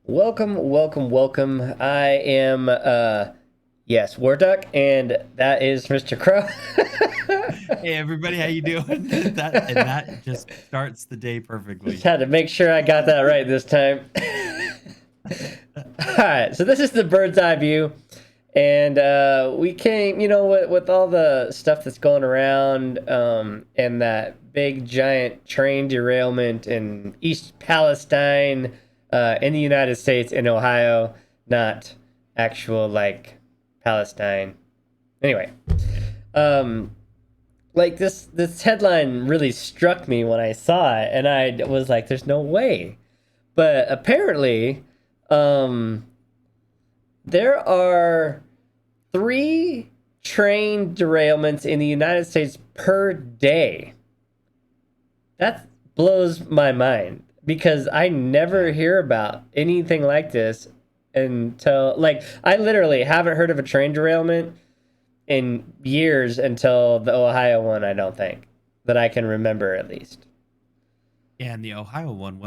Welcome, welcome, welcome. I am, yes, War Duck, and that is Mr. Crow. Hey everybody, how you doing? That just starts the day Just perfectly. had to make sure I got that right this time. All right, so this is the bird's eye view, and we came, with all the stuff that's going around, and that big giant train derailment in East Palestine, in the United States, in Ohio, not actual like Palestine. Anyway, um, like this headline really struck me when I saw it, and I was like, "There's no way." But apparently, um, there are three train derailments in the United States per day. That blows my mind because I never Yeah. hear about anything like this until, like, I literally haven't heard of a train derailment in years until the Ohio one, I don't think, that I can remember at least. Yeah, and the Ohio one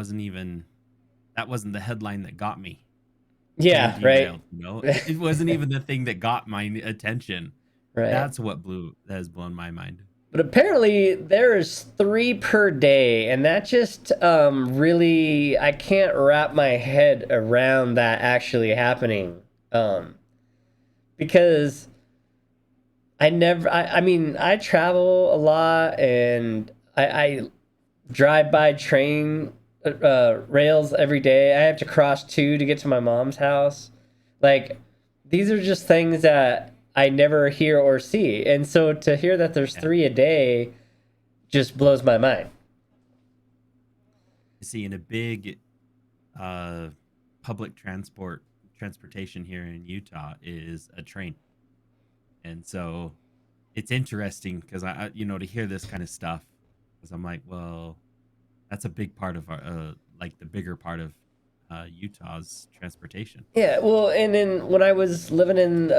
that wasn't the headline that got me. Train Yeah, right. derailed, It wasn't even the thing that got my attention. Right. That has blown my mind. But apparently there's three per day, and that just really, I can't wrap my head around that actually happening. Um, because I mean, I travel a lot, and I drive by train rails every day. I have to cross two to get to my mom's house. Like, these are just things that I never hear or see. And so to hear that there's Yeah. three a day just blows my mind. See, in a big uh public transportation here in Utah is a train. And so it's interesting because to hear this kind of stuff, because I'm like, well, that's a big part of our like the bigger part of Utah's transportation. Yeah, well, and then when I was living in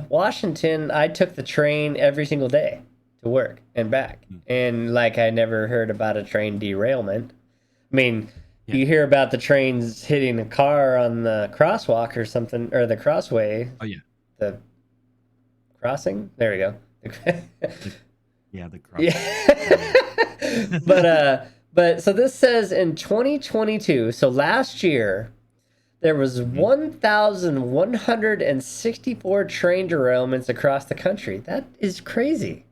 Washington, I took the train every single day to work and back. Mm. And like, I never heard about a train derailment. I mean, Yeah. you hear about the trains hitting a car on the crosswalk or something, or the crossway, Oh yeah. the crossing. There we go. The, yeah, the crossing. Yeah. Um, But so this says in 2022, so last year, there was mhm. 1,164 train derailments across the country. That is crazy.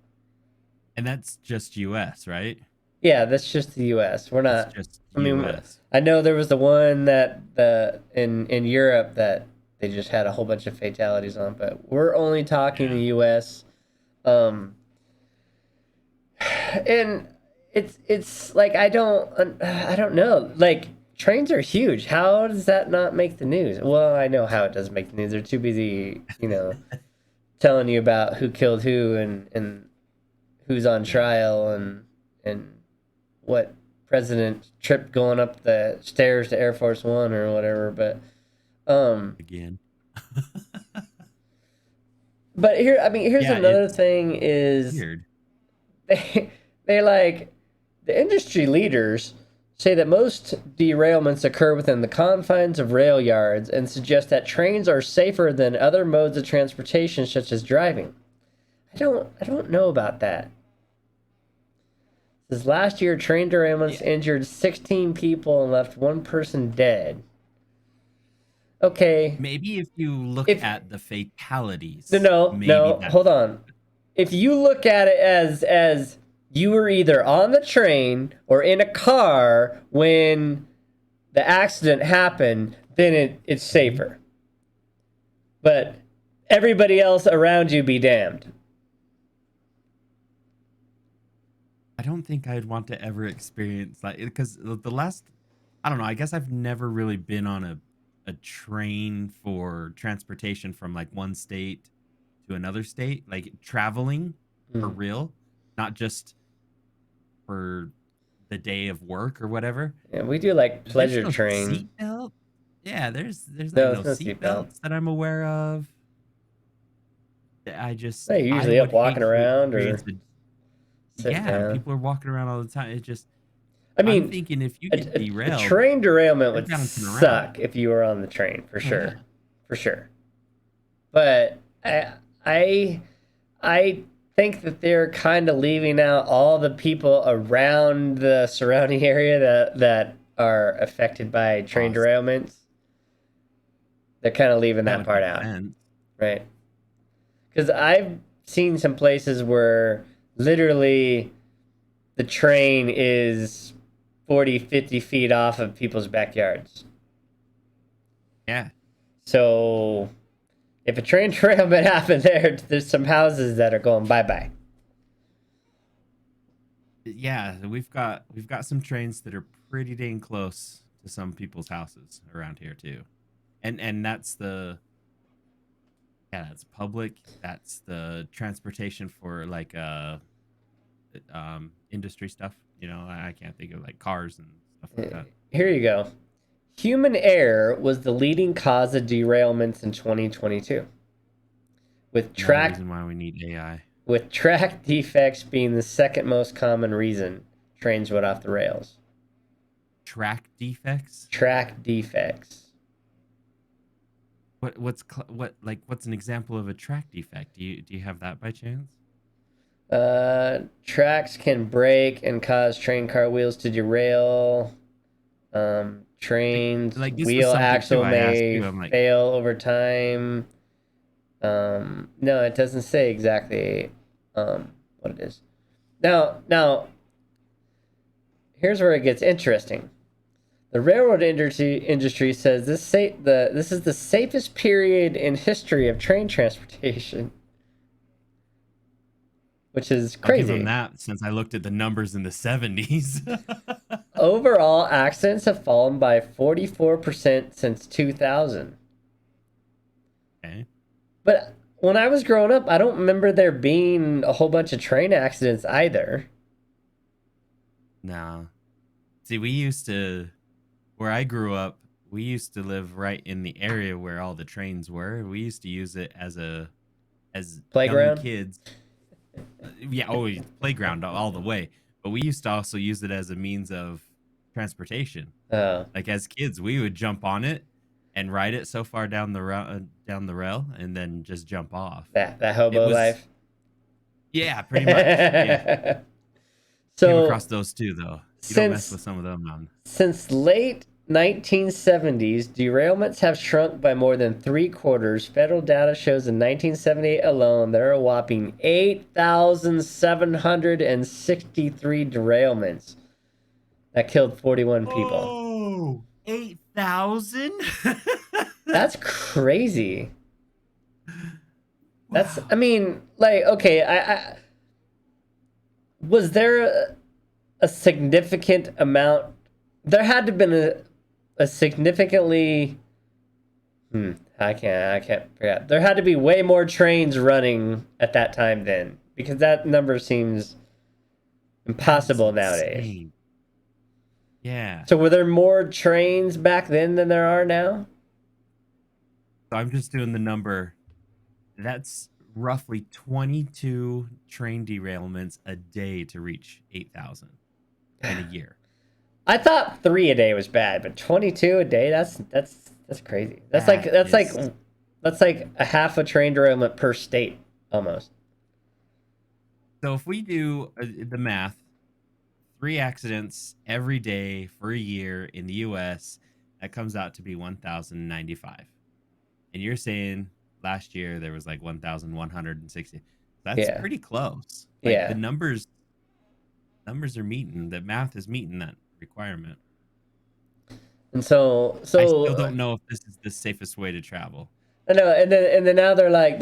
And that's just U.S., right? Yeah, that's just the U.S. We're That's not. just I mean, U.S. I know there was the one that the in Europe that they just had a whole bunch of fatalities on, but we're only talking Yeah. the U.S. Um, and it's like I don't know. Like, trains are huge. How does that not make the news? Well, I know how it doesn't make the news. They're too busy, telling you about who killed who and who's on Yeah. trial and what president tripped going up the stairs to Air Force One or whatever. Um, Again. but here, I mean, here's Yeah, another it's thing: is weird. they like the industry leaders say that most derailments occur within the confines of rail yards and suggest that trains are safer than other modes of transportation, such as driving. I don't know about that. This last year, train derailments Yeah. injured 16 people and left one person dead. Okay, Maybe if you look if at the no, fatalities, no, maybe no, that's hold on. If you look at it as you were either on the train or in a car when the accident happened, then it's Mhm. safer. But everybody else around you be damned. I don't think I'd want to ever experience that because the last, I don't know, I guess I've never really been on a train for transportation from like one state to another state, like traveling for Mm. real, not just for the day of work or whatever. Yeah, we do like There's pleasure no train. seatbelt. Yeah, there's like No, no it's no seatbelt. seatbelts that I'm aware of. They're I usually up would walking hate to around experience or it. sitting Yeah, down. people are walking around all the time. It just I I'm mean, thinking if you get a derailed, train derailment you're would bouncing around. suck if you were on the train, for Oh yeah. sure. For sure. But I I think that they're kind of leaving out all the people around the surrounding area that are affected by train Pause. derailments. They're kind of leaving That that would part make out, sense. right? Because I've seen some places where literally the train is 40, 50 feet off of people's backyards. Yeah. So if a train derailment happened there, there's some houses that are going bye bye. Yeah, we've got some trains that are pretty dang close to some people's houses around here too. And that's the that's public. That's the transportation for like industry stuff. I can't think of like cars and stuff like that. Here you go. Human error was the leading cause of derailments in 2022, with Another track reason why we need AI. with track defects being the second most common reason trains went off the rails. Track defects. Track defects. What's an example of a track defect? Do you have that by chance? Tracks can break and cause train car wheels to derail. Like, Trains like this was wheel something too. axle I asked may you. I'm like, fail over time. No, it doesn't say exactly what it is. Now, here's where it gets interesting. The railroad industry says this is the safest period in history of train transportation, which is I'll give them crazy. that since I looked at the numbers in the 70s. Overall, accidents have fallen by 44% since 2000. Okay. But when I was growing up, I don't remember there being a whole bunch of train accidents either. No. See, where I grew up, we used to live right in the area where all the trains were. We used to use it as young Playground? kids. Yeah, always playground all the way. But we used to also use it as a means of transportation. Oh, Like as kids, we would jump on it and ride it so far down the rail, and then just jump off. that It hobo was life. yeah, pretty much. Yeah, came So across those too though. You don't mess since with some of them, man. since late 1970s, derailments have shrunk by more than three quarters. Federal data shows in 1978 alone there are a whopping 8,763 derailments that killed 41 people. Oh, 8,000? That's crazy. That's, Wow. I mean, like, okay, I was there a significant amount? There had to have been a significantly. I can't forget. There had to be way more trains running at that time then, because that number seems That's impossible nowadays. insane. Yeah. So were there more trains back then than there are now? So I'm just doing the number. That's roughly 22 train derailments a day to reach 8,000 in a year. I thought 3 a day was bad, but 22 a day, that's crazy. That's like That that's like is that's like a half a train derailment per state almost. so if we do the math, 3 accidents every day for a year in the US, that comes out to be 1,095. And you're saying last year there was like 1,160. That's Yeah. pretty close. Like the Yeah. numbers are meeting. The math is meeting that requirement. And so I still so don't know if this is the safest way to travel. I know, and then now they're like,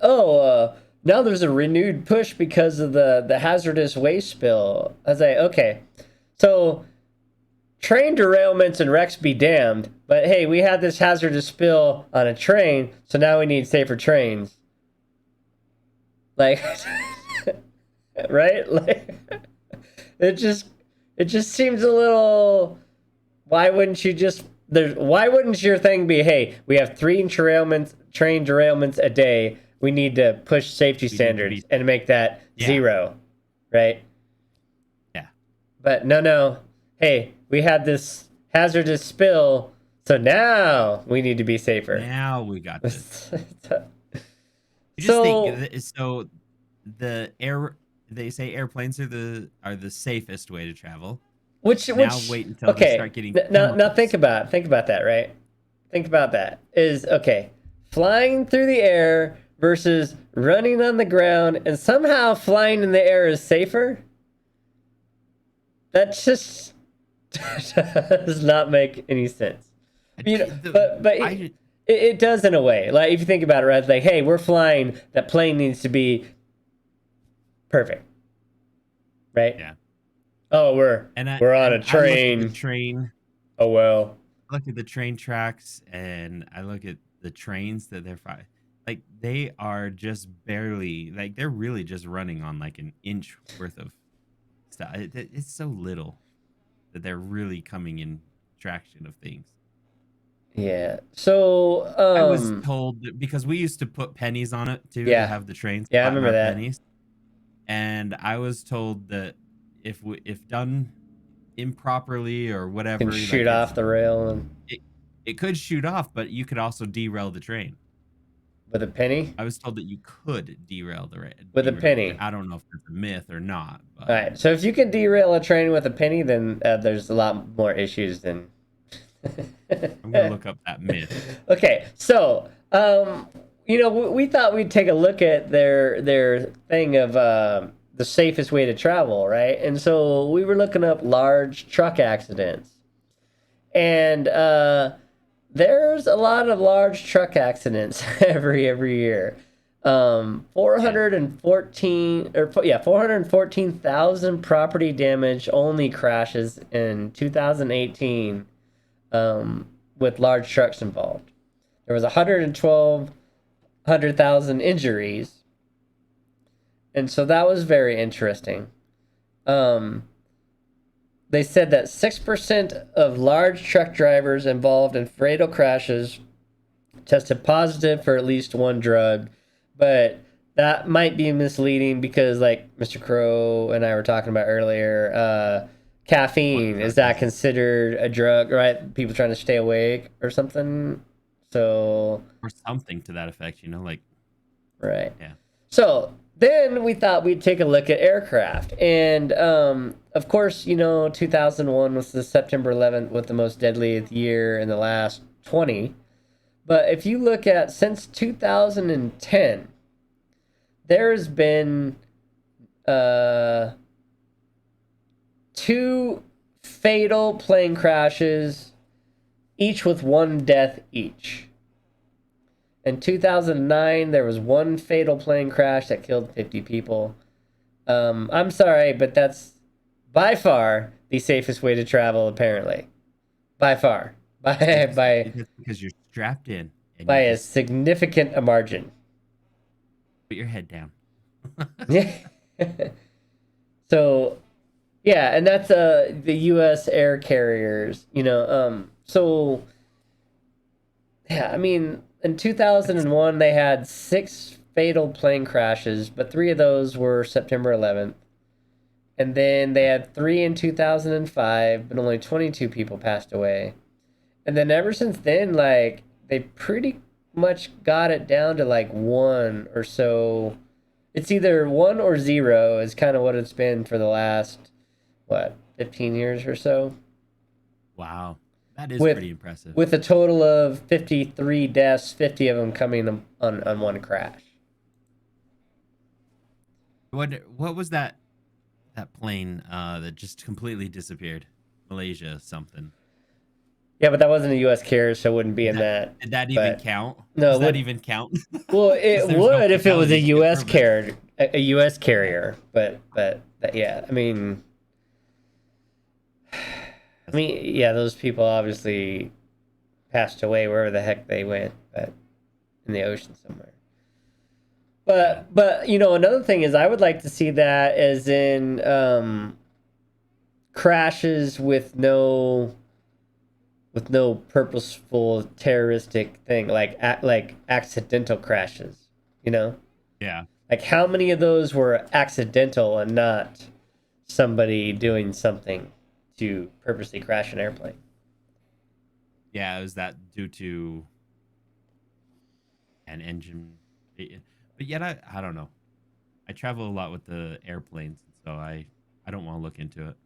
oh, now there's a renewed push because of the hazardous waste spill. I was like, okay, so train derailments and wrecks be damned, but hey, we had this hazardous spill on a train, so now we need safer trains. Like, right? Like, it just it just seems a little. Why wouldn't you just why wouldn't your thing be, hey, we have train derailments a day. We need to push safety We need to standards be and make that yeah, zero, right? yeah. But no. hey, we had this hazardous spill, so now we need to be safer. Now we got this. You just think So, so. The air they say airplanes are the safest way to travel. Now which, wait until they okay, start getting now chemicals. think about that, right? Think about that. Is okay, flying through the air versus running on the ground, and somehow flying in the air is safer. That just does not make any sense. You know, but it does in a way. Like if you think about it, right? It's like, hey, we're flying. That plane needs to be perfect, right? Yeah. Oh, we're on a I look at the train. train. Oh well. I look at the train tracks, and I look at the trains that they're flying. Like they are just barely like they're really just running on like an inch worth of stuff. It's so little that they're really coming in traction of things. Yeah. So, I was told that because we used to put pennies on it too to yeah, have the trains yeah, I flatten remember our that. pennies, and I was told that if done improperly or Can whatever, shoot like off the rail and it, it could shoot off, but you could also derail the train. with a penny. I was told that you could With a derail the train. penny. I don't know if that's a myth or not, All but right. So if you can derail a train with a penny, then there's a lot more issues than. I'm gonna look up that myth. Okay. So, we thought we'd take a look at their thing of the safest way to travel, right? And so we were looking up large truck accidents, and there's a lot of large truck accidents every year. 414,000 property damage only crashes in 2018, with large trucks involved. There was 112,000 injuries, and so that was very interesting. Um, they said that 6% of large truck drivers involved in fatal crashes tested positive for at least one drug, but that might be misleading because, like Mr. Krow and I were talking about earlier, caffeine, is that considered a drug, right? People trying to stay awake or something. So, or something to that effect, like right. yeah. So then we thought we'd take a look at aircraft. And of course, 2001 was the September 11th with the most deadliest year in the last 20. But if you look at since 2010, there's been 2 fatal plane crashes, each with 1 death each. In 2009, there was 1 fatal plane crash that killed 50 people. I'm sorry, but that's by far the safest way to travel, apparently. By far. It's because you're strapped in and By you a just significant margin. put your head down. Yeah. So, yeah, and that's the U.S. air carriers. So yeah, I mean, in 2001 they had 6 fatal plane crashes, but 3 of those were September 11th. And then they had 3 in 2005, but only 22 people passed away. And then ever since then, like, they pretty much got it down to like 1 or so. It's either 1 or 0 is kind of what it's been for the last, 15 years or so. Wow. That is With pretty impressive. with a total of 53 deaths, 50 of them coming on 1 crash. What was that plane that just completely disappeared? Malaysia something. Yeah, but that wasn't a U.S. carrier, so it wouldn't be in that. Did that even But count? no, Does it that would. even count? Well, Because it there's no would if it was a fatalities to get U.S. from it. carrier, a U.S. carrier. But yeah, yeah, those people obviously passed away wherever the heck they went, but in the ocean somewhere. But another thing is I would like to see that as in crashes with no purposeful terroristic thing, like accidental crashes, you know? Yeah. Like how many of those were accidental and not somebody doing something to purposely crash an airplane. Yeah, is that due to an engine? But yet, I don't know. I travel a lot with the airplanes, and so I don't want to look into it.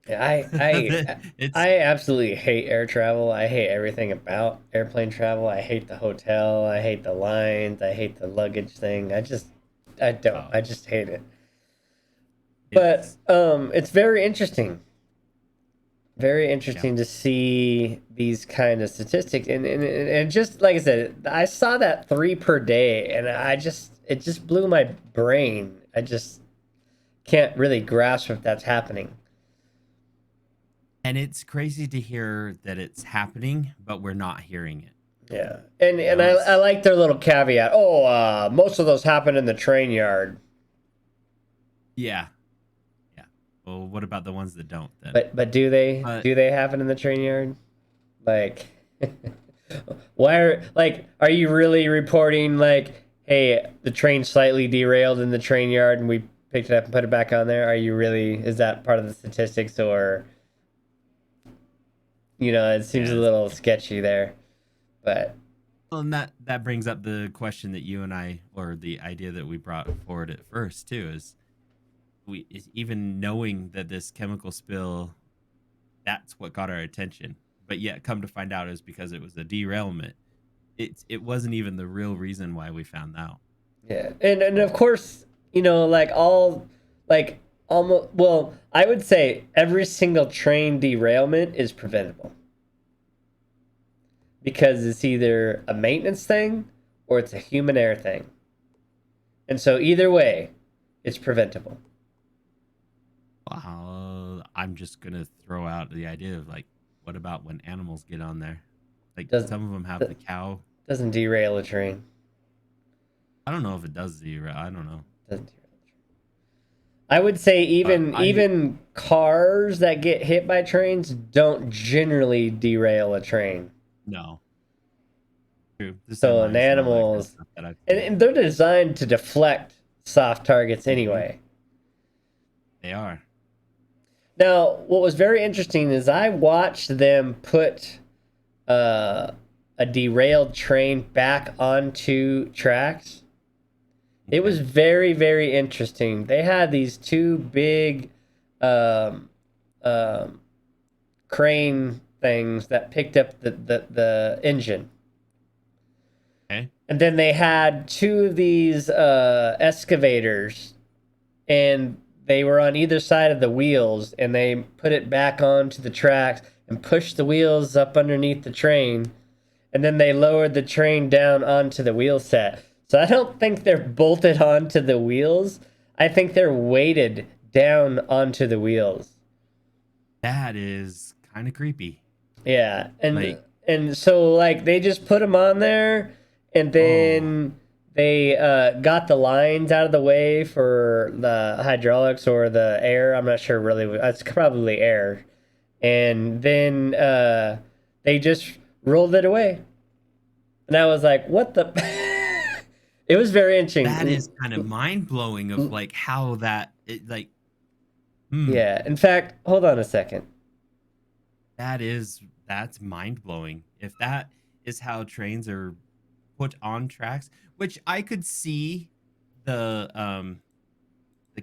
Yeah, I It's absolutely hate air travel. I hate everything about airplane travel. I hate the hotel. I hate the lines. I hate the luggage thing. I don't. uh, I just hate it. But it's it's very interesting. Very yeah. interesting to see these kind of statistics, and just like I said, I saw that 3 per day, and it just blew my brain. I just can't really grasp if that's happening. And it's crazy to hear that it's happening, but we're not hearing it. Yeah, You and know, I it's like their little caveat. Oh, most of those happen in the train yard, yeah, yeah. Well, what about the ones that don't then? but But do they happen in the train yard? Like, why are like are you really reporting like, hey, the train slightly derailed in the train yard and we picked it up and put it back on there? Are you really? Is that part of the statistics, or it seems a yeah, little sketchy there, but. well, and that brings up the question that you and I, or the idea that we brought forward at first too, is even knowing that this chemical spill, that's what got our attention, but yet come to find out is because it was a derailment. It wasn't even the real reason why we found out. Yeah, and of course, like like almost, well, I would say every single train derailment is preventable because it's either a maintenance thing or it's a human error thing, and so either way, it's preventable. I'm just gonna throw out the idea of like, what about when animals get on there? Like Doesn't some of them have the cow. doesn't derail a train. I don't know if it does zero. I don't know. Doesn't derail. I would say But I even cars that get hit by trains don't generally derail a train. no true. The So in semis and all that kind of animals, stuff that I've and, seen. and they're designed to deflect soft targets Hmm. anyway. They are. Now, what was very interesting is I watched them put uh, a derailed train back onto tracks. It was Okay. very, very interesting. They had these two big um, um, crane things that picked up the engine. Okay. And then they had two of these excavators, and they were on either side of the wheels, and they put it back onto the tracks and pushed the wheels up underneath the train, and then they lowered the train down onto the wheel set. So I don't think they're bolted onto the wheels. I think they're weighted down onto the wheels. That is kind of creepy. Yeah, and Like, and so like they just put them on there, and oh, then they got the lines out of the way for the hydraulics or the air. I'm not sure really. It's probably air, and then they just rolled it away, and I was like, "What the?" It was very that interesting. is kind of mind blowing of like how that it like hmm Yeah. In fact, hold on a second. that's mind blowing. If that is how trains are put on tracks, which I could see the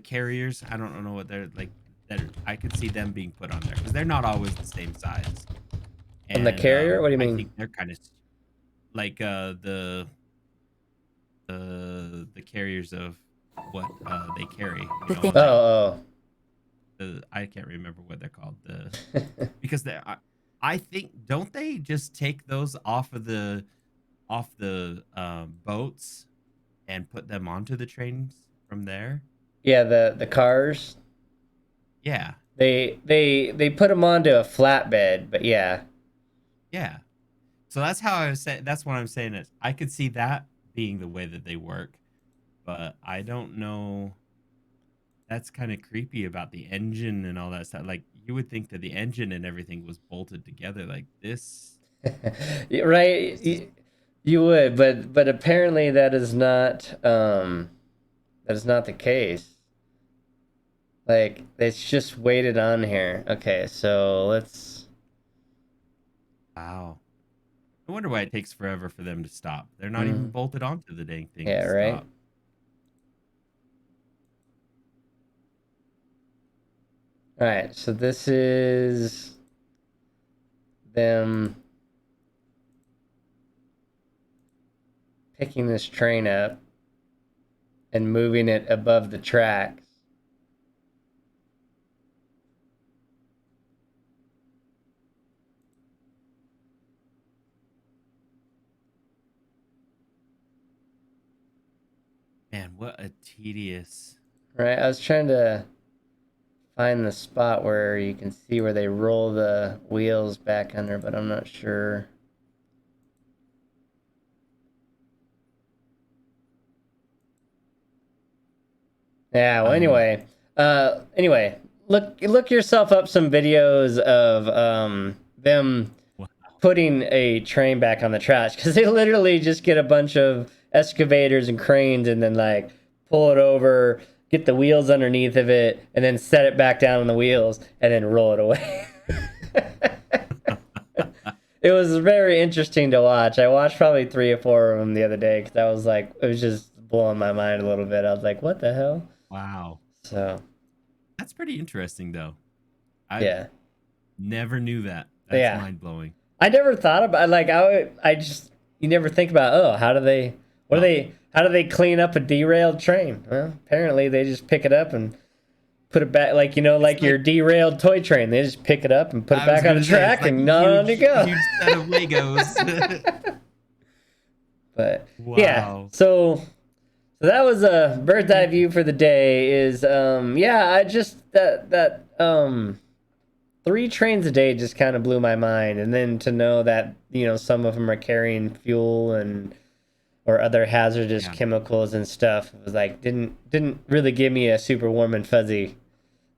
carriers. I don't know what they're like. That I could see them being put on there because they're not always the same size, On the and carrier? What do you I mean? think they're kind of like the carriers of what they carry. You know, like Oh, the I can't remember what they're called. The oh. because I think don't they just take those off the boats and put them onto the trains from there? Yeah, the cars. Yeah, They put them onto a flatbed, but yeah. yeah. So that's how I was saying. That's what I'm saying is I could see that being the way that they work, but I don't know. That's kind of creepy about the engine and all that stuff. Like you would think that the engine and everything was bolted together. Like this, Right, this is you would, but apparently that is not the case. Like, it's just weighted on here. Okay, so let's... Wow. I wonder why it takes forever for them to stop. They're not even Mm, bolted onto the dang thing yeah, to right? stop. Alright, so this is them picking this train up and moving it above the tracks. Man, what a tedious. Right, I was trying to find the spot where you can see where they roll the wheels back under, but I'm not sure. Yeah, well, I anyway, look yourself up some videos of them wow. putting a train back on the tracks, because they literally just get a bunch of excavators and cranes and then like pull it over, get the wheels underneath of it, and then set it back down on the wheels and then roll it away. It was very interesting to watch. I watched probably 3 or 4 of them the other day because I was like, it was just blowing my mind a little bit. I was like, what the hell? Wow. So, That's pretty interesting though. I yeah. never knew that. That's Yeah. mind blowing. I never thought about like I just you never think about, oh, how do they No. how do they clean up a derailed train? Well, apparently they just pick it up and put it back, like, It's like like your derailed toy train. They just pick it up and put it I was back on the gonna say it's track like and on you go. huge set of Legos. But yeah, Wow. so that was a bird's eye view for the day. Is yeah, I just that 3 trains a day just kind of blew my mind, and then to know that some of them are carrying fuel and or other hazardous Yeah. chemicals and stuff, it was like didn't really give me a super warm and fuzzy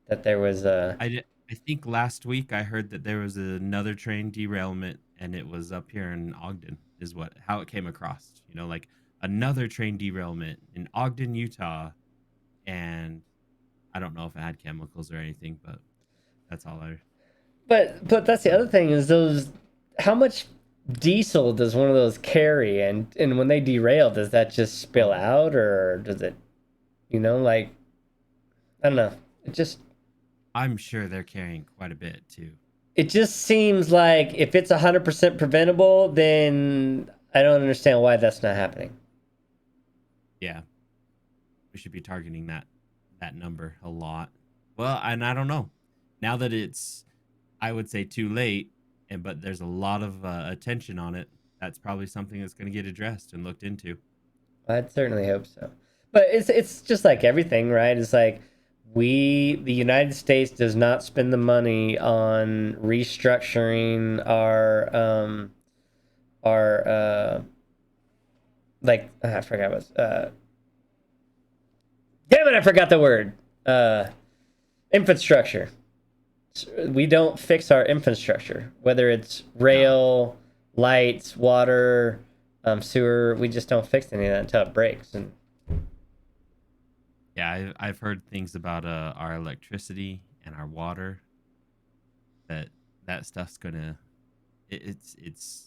that there was a... I think last week I heard that there was another train derailment and it was up here in Ogden is what how it came across. Like another train derailment in Ogden, Utah, and I don't know if it had chemicals or anything, but that's all I But that's the so other thing is those, how much diesel does one of those carry, and when they derail, does that just spill oh, out, or does it, like, I don't know. I'm sure they're carrying quite a bit too. It just seems like if it's 100% preventable, then I don't understand why that's not happening. Yeah, we should be targeting that number a lot. Well, and I don't know. Now that it's I would say too late, and but there's a lot of attention on it. That's probably something that's going to get addressed and looked into. I'd certainly hope so. But it's just like everything, right? It's like the United States does not spend the money on restructuring our like, I forgot what damn it, I forgot the word. Infrastructure. We don't fix our infrastructure, whether it's No. rail, lights, water, sewer. We just don't fix any of that until it breaks. And Yeah, I've heard things about our electricity and our water that that stuff's gonna it's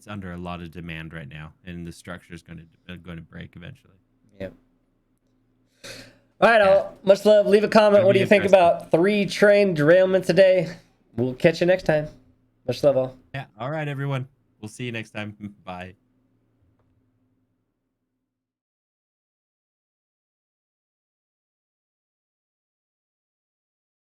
under a lot of demand right now, and the structure's going to break eventually. yeah. All right, Yeah, all. Much love. Leave a comment. gonna What do be you think interesting. about 3 train derailments a day? We'll catch you next time. Much love, all. Yeah. All right, everyone. We'll see you next time. Bye.